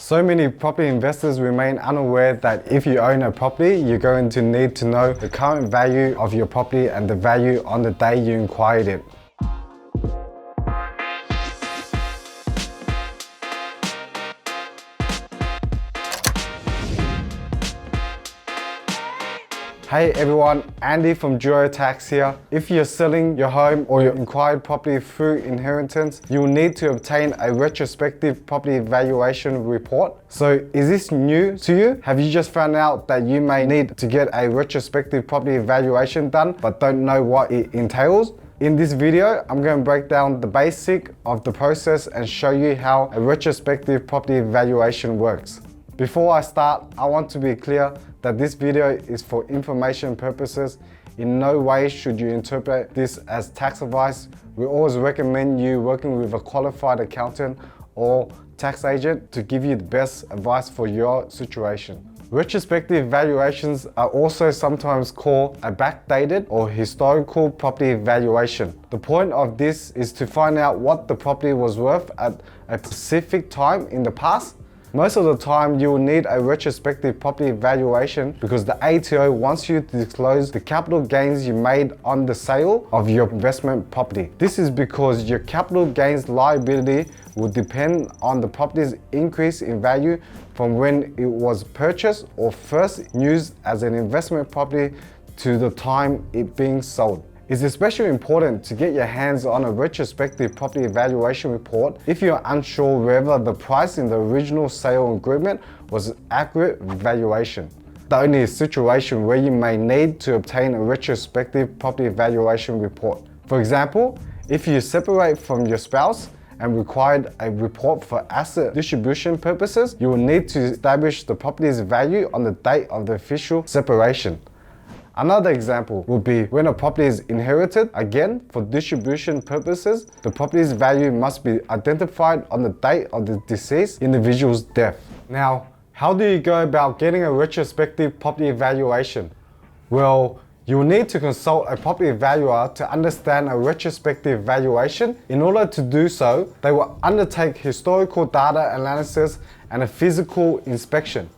So many property investors remain unaware that if you own a property, you're going to need to know the current value of your property and the value on the day you acquired it. Hey everyone, Andy from Durotax here. If you're selling your home or your acquired property through inheritance, you will need to obtain a retrospective property valuation report. So is this new to you? Have you just found out that you may need to get a retrospective property valuation done but don't know what it entails? In this video, I'm going to break down the basic of the process and show you how a retrospective property valuation works. Before I start, I want to be clear that this video is for information purposes. In no way should you interpret this as tax advice. We always recommend you working with a qualified accountant or tax agent to give you the best advice for your situation. Retrospective valuations are also sometimes called a backdated or historical property valuation. The point of this is to find out what the property was worth at a specific time in the past. Most of the time, you will need a retrospective property valuation because the ATO wants you to disclose the capital gains you made on the sale of your investment property. This is because your capital gains liability will depend on the property's increase in value from when it was purchased or first used as an investment property to the time it being sold. It's especially important to get your hands on a retrospective property valuation report if you're unsure whether the price in the original sale agreement was an accurate valuation. The only situation where you may need to obtain a retrospective property valuation report. For example, if you separate from your spouse and required a report for asset distribution purposes, you will need to establish the property's value on the date of the official separation. Another example would be when a property is inherited. Again, for distribution purposes, the property's value must be identified on the date of the deceased individual's death. Now, how do you go about getting a retrospective property valuation? Well, you will need to consult a property valuer to understand a retrospective valuation. In order to do so, they will undertake historical data analysis and a physical inspection.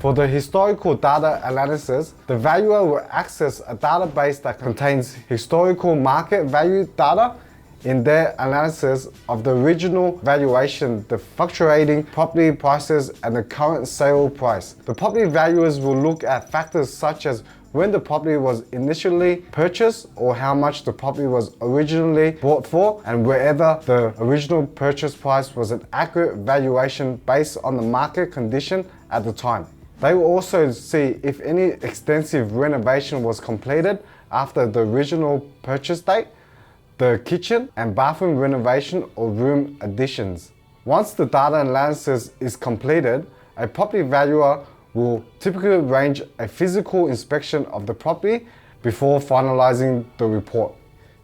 For the historical data analysis, the valuer will access a database that contains historical market value data. In their analysis of the original valuation, the fluctuating property prices and the current sale price. The property valuers will look at factors such as when the property was initially purchased or how much the property was originally bought for, and whether the original purchase price was an accurate valuation based on the market condition at the time. They will also see if any extensive renovation was completed after the original purchase date, the kitchen and bathroom renovation or room additions. Once the data analysis is completed, a property valuer will typically arrange a physical inspection of the property before finalizing the report.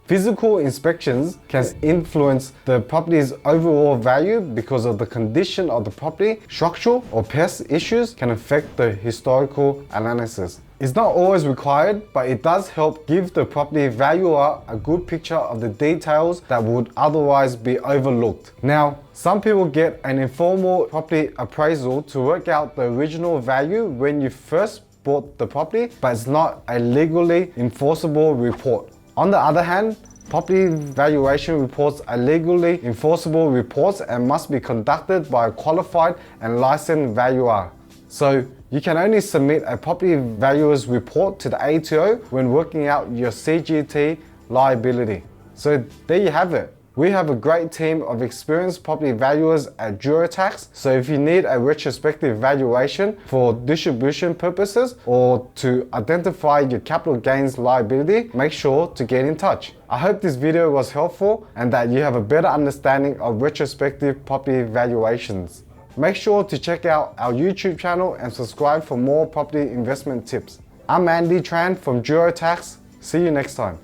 Physical inspections can influence the property's overall value because of the condition of the property. Structural or pest issues can affect the historical analysis. It's not always required, but it does help give the property valuer a good picture of the details that would otherwise be overlooked. Now, some people get an informal property appraisal to work out the original value when you first bought the property, but it's not a legally enforceable report. On the other hand, property valuation reports are legally enforceable reports and must be conducted by a qualified and licensed valuer. So you can only submit a property valuer's report to the ATO when working out your CGT liability. So there you have it. We have a great team of experienced property valuers at Durotax. So if you need a retrospective valuation for distribution purposes or to identify your capital gains liability, make sure to get in touch. I hope this video was helpful and that you have a better understanding of retrospective property valuations. Make sure to check out our YouTube channel and subscribe for more property investment tips. I'm Andy Tran from Durotax. See you next time.